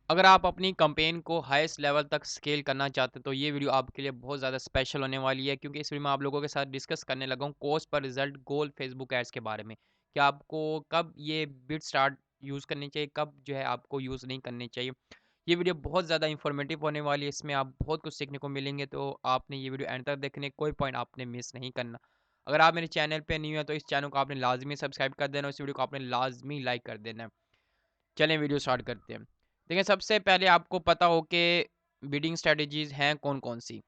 अगर आप अपनी कैंपेन को हाईएस्ट लेवल तक स्केल करना चाहते हैं तो ये वीडियो आपके लिए बहुत ज़्यादा स्पेशल होने वाली है, क्योंकि इस वीडियो में आप लोगों के साथ डिस्कस करने लगा हूँ कॉस्ट पर रिजल्ट गोल फेसबुक एड्स के बारे में कि आपको कब ये बिट स्टार्ट यूज़ करनी चाहिए, कब जो है आपको यूज़ नहीं करनी चाहिए। ये वीडियो बहुत ज़्यादा इंफॉर्मेटिव होने वाली है, इसमें आप बहुत कुछ सीखने को मिलेंगे, तो आपने ये वीडियो एंड तक देखने, कोई पॉइंट आपने मिस नहीं करना। अगर आप मेरे चैनल पे न्यू है तो इस चैनल को आपने लाजमी सब्सक्राइब कर देना और इस वीडियो को आपने लाजमी लाइक कर देना है। चलें वीडियो स्टार्ट करते हैं। देखिए, सबसे पहले आपको पता हो कि बिडिंग स्ट्रैटेजीज़ हैं कौन-कौन सी।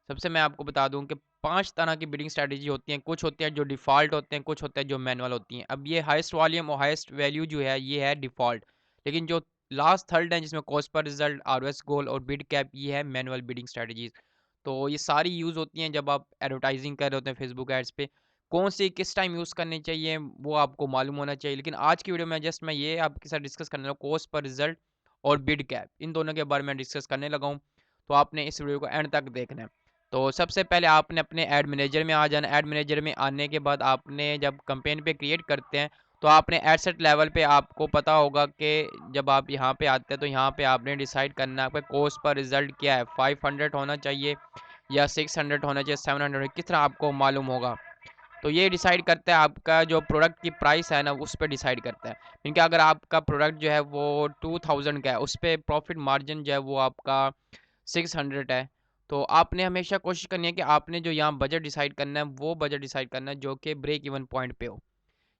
सबसे मैं आपको बता दूँ कि 5 तरह की बिडिंग स्ट्रैटेजी होती हैं। कुछ होते हैं जो डिफ़ॉल्ट होते हैं, कुछ होते हैं जो मैनुअल होती हैं। अब ये हाईएस्ट वॉल्यूम और हाईएस्ट वैल्यू जो है ये है डिफ़ॉल्ट। लेकिन जो लास्ट थर्ड है जिसमें कॉस्ट पर रिज़ल्ट, आरओएस गोल और बिड कैप, ये है मैनुअल बिडिंग स्ट्रैटेजीज़। तो ये सारी यूज़ होती हैं जब आप एडवर्टाइज़िंग कर रहे होते हैं फेसबुक एड्स पे। कौन सी किस टाइम यूज़ करनी चाहिए वो आपको मालूम होना चाहिए। लेकिन आज की वीडियो में जस्ट मैं ये आपके साथ डिस्कस करने लगा कॉस्ट पर रिज़ल्ट और बिड कैप, इन दोनों के बारे में डिस्कस करने लगा हूँ। तो आपने इस वीडियो को एंड तक देखना है। तो सबसे पहले आपने अपने ऐड मैनेजर में आ जाना। ऐड मैनेजर में आने के बाद आपने जब कैंपेन पे क्रिएट करते हैं तो आपने एड सेट लेवल पे आपको पता होगा कि जब आप यहाँ पे आते हैं तो यहाँ पे आपने डिसाइड करना है आपका कॉस्ट पर रिजल्ट क्या है, 500 होना चाहिए या 600 होना चाहिए, 700, किस तरह आपको मालूम होगा। तो ये डिसाइड करता है आपका जो प्रोडक्ट की प्राइस है ना, उस पे डिसाइड करता है। क्योंकि अगर आपका प्रोडक्ट जो है वो 2000 का है, उस पे प्रॉफिट मार्जिन जो है वो आपका 600 है। तो आपने हमेशा कोशिश करनी है कि आपने जो यहाँ बजट डिसाइड करना है, वो बजट डिसाइड करना है जो कि ब्रेक इवन पॉइंट पे हो।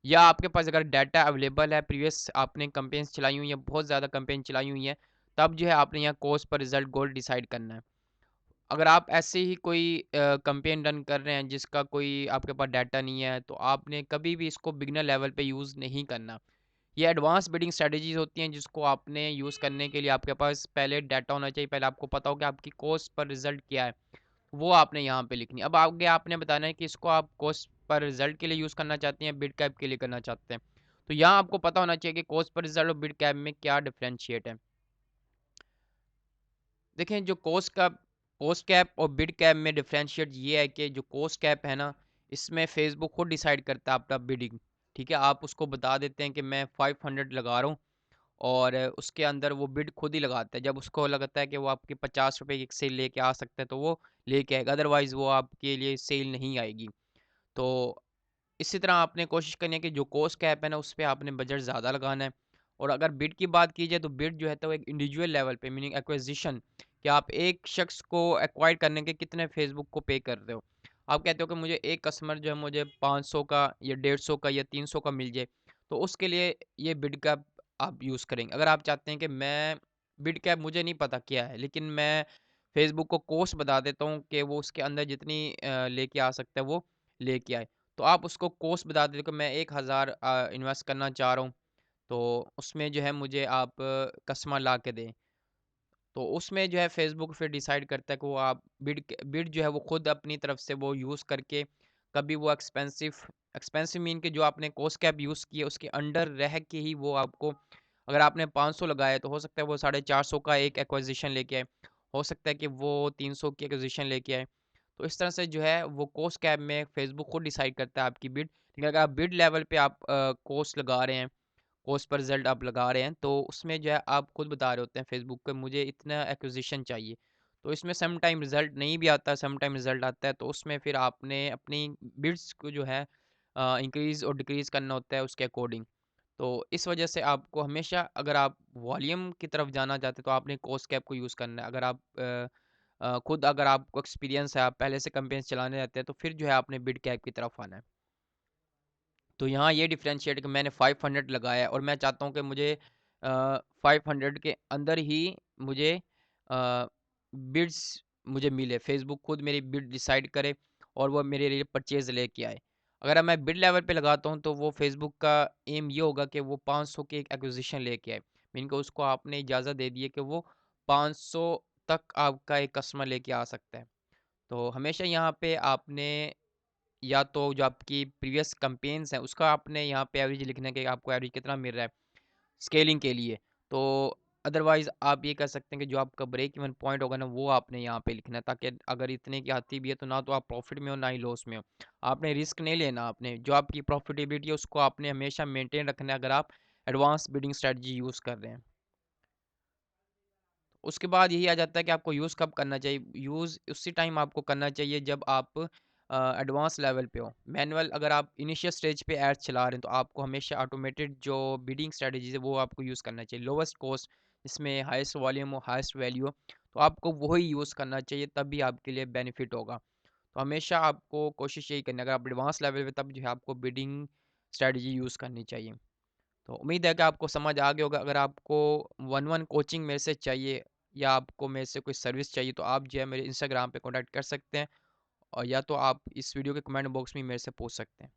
या आपके पास अगर डाटा अवेलेबल है, प्रीवियस आपने कैंपेन्स चलाई हुई हैं, बहुत ज़्यादा कैंपेन चलाई हुई हैं, तब जो है आपने यहाँ cost per result goal decide करना है। अगर आप ऐसे ही कोई कैंपेन रन कर रहे हैं जिसका कोई आपके पास डाटा नहीं है, तो आपने कभी भी इसको बिगिनर लेवल पे यूज़ नहीं करना। ये एडवांस बिडिंग स्ट्रैटेजीज़ होती हैं जिसको आपने यूज़ करने के लिए आपके पास पहले डाटा होना चाहिए, पहले आपको पता हो कि आपकी कॉस्ट पर रिज़ल्ट क्या है, वो आपने यहाँ पे लिखनी है। अब आगे आपने बताना है कि इसको आप कॉस्ट पर रिज़ल्ट के लिए यूज़ करना चाहते हैं, बिड कैप के लिए करना चाहते हैं। तो यहाँ आपको पता होना चाहिए कि कॉस्ट पर रिज़ल्ट और बिड कैप में क्या डिफरेंशिएट है। देखें, जो कॉस्ट कैप और बिड कैप में डिफरेंशिएट ये है कि जो कॉस्ट कैप है ना, इसमें फेसबुक खुद डिसाइड करता है आपका बिडिंग। ठीक है, आप उसको बता देते हैं कि मैं 500 लगा रहा हूँ और उसके अंदर वो बिड खुद ही लगाता है। जब उसको लगता है कि वो आपके 50 रुपए की सेल लेके आ सकता है तो वो लेके आएगा, अदरवाइज़ वो आपके लिए सेल नहीं आएगी। तो इसी तरह आपने कोशिश करनी है कि जो कॉस्ट कैप है ना, उस पे आपने बजट ज़्यादा लगाना है। और अगर बिड की बात की जाए तो बिड जो है तो एक इंडिविजुअल लेवल पे, मीनिंग एक्विजिशन, कि आप एक शख्स को एक्वायर करने के कितने फेसबुक को पे कर रहे हो। आप कहते हो कि मुझे एक कस्टमर जो है मुझे 500 का या 150 का या 300 का मिल जाए, तो उसके लिए ये बिड कैप आप यूज़ करेंगे। अगर आप चाहते हैं कि मैं बिड कैप मुझे नहीं पता क्या है, लेकिन मैं फेसबुक को कॉस्ट बता देता हूँ कि वो उसके अंदर जितनी लेके आ सकता है वो लेके आए। तो आप उसको कॉस्ट बता दें कि मैं 1000 इन्वेस्ट करना चाह रहा हूँ, तो उसमें जो है मुझे आप कस्टमर ला के दें। तो उसमें जो है फ़ेसबुक फिर डिसाइड करता है कि वो आप बिड जो है वो खुद अपनी तरफ से वो यूज़ करके, कभी वो एक्सपेंसिव मीन के जो आपने कॉस्ट कैप यूज़ की है उसके अंडर रह के ही वो आपको, अगर आपने 500 लगाया तो हो सकता है वो 450 का एक एक्विजिशन लेके आए, हो सकता है कि वो 300 की एक्विजिशन लेके आए। तो इस तरह से जो है वो कॉस्ट कैप में फ़ेसबुक खुद डिसाइड करता है आपकी बिड। लेकिन अगर आप बिड लेवल पे आप कॉस्ट लगा रहे हैं, कॉस्ट पर रिज़ल्ट आप लगा रहे हैं, तो उसमें जो है आप खुद बता रहे होते हैं फ़ेसबुक पे मुझे इतना एक्विजिशन चाहिए। तो इसमें सम टाइम रिज़ल्ट नहीं भी आता, सम टाइम रिज़ल्ट आता है, तो उसमें फिर आपने अपनी बिड्स को जो है इंक्रीज़ और डिक्रीज़ करना होता है उसके अकॉर्डिंग। तो इस वजह से आपको हमेशा, अगर आप वॉल्यूम की तरफ जाना चाहते हैं तो आपने कॉस्ट कैप को यूज़ करना है। अगर आप खुद अगर आपको एक्सपीरियंस है, आप पहले से कैंपेन्स चलाने रहते हैं, तो फिर जो है आपने बिड कैप की तरफ आना है। तो यहाँ ये डिफरेंशिएट कि मैंने 500 लगाया है और मैं चाहता हूँ कि मुझे 500 के अंदर ही मुझे बिड्स मुझे मिले, फेसबुक खुद मेरी बिड डिसाइड करे और वो मेरे लिए परचेज लेके आए। अगर मैं बिड लेवल पे लगाता हूँ तो वो फेसबुक का एम ये होगा कि वो 500 की एक एक्विजिशन लेके आए, मीन कि उसको आपने इजाज़त दे दी है कि वो 500 तक आपका एक कस्टमर लेके आ सकता है। तो हमेशा यहाँ पे आपने या तो जो आपकी प्रीवियस कैंपेन्स हैं उसका आपने यहाँ पे एवरेज लिखना है कि आपको एवरेज कितना मिल रहा है स्केलिंग के लिए। तो अदरवाइज़ आप ये कर सकते हैं कि जो आपका ब्रेक इवन पॉइंट होगा ना, वो आपने यहाँ पे लिखना है, ताकि अगर इतने की आती भी है तो ना तो आप प्रॉफिट में हो ना ही लॉस में हो। आपने रिस्क नहीं लेना, आपने जो आपकी प्रॉफिटेबिलिटी है उसको आपने हमेशा मेंटेन रखना है अगर आप एडवांस बिडिंग स्ट्रेटजी यूज़ कर रहे हैं। उसके बाद यही आ जाता है कि आपको यूज़ कब करना चाहिए। यूज़ उसी टाइम आपको करना चाहिए जब आप एडवांस लेवल पे हो। मैनुअल अगर आप इनिशियल स्टेज पे एड्स चला रहे हैं तो आपको हमेशा ऑटोमेटेड जो बिडिंग स्ट्रैटेजीज़ है वो आपको यूज़ करना चाहिए। लोवेस्ट कॉस्ट जिसमें हाईएस्ट वॉल्यूम हो, हाईएस्ट वैल्यू हो, तो आपको वही यूज़ करना चाहिए, तभी आपके लिए बेनिफिट होगा। तो हमेशा आपको कोशिश यही करनी है, अगर आप एडवांस लेवल पे तब जो है आपको बिडिंग स्ट्रैटेजी यूज़ करनी चाहिए। तो उम्मीद है कि आपको समझ आ गया होगा। अगर आपको वन वन कोचिंग मेरे से चाहिए या आपको मेरे से कोई सर्विस चाहिए तो आप जो है मेरे इंस्टाग्राम पे कॉन्टैक्ट कर सकते हैं, और या तो आप इस वीडियो के कमेंट बॉक्स में मेरे से पूछ सकते हैं।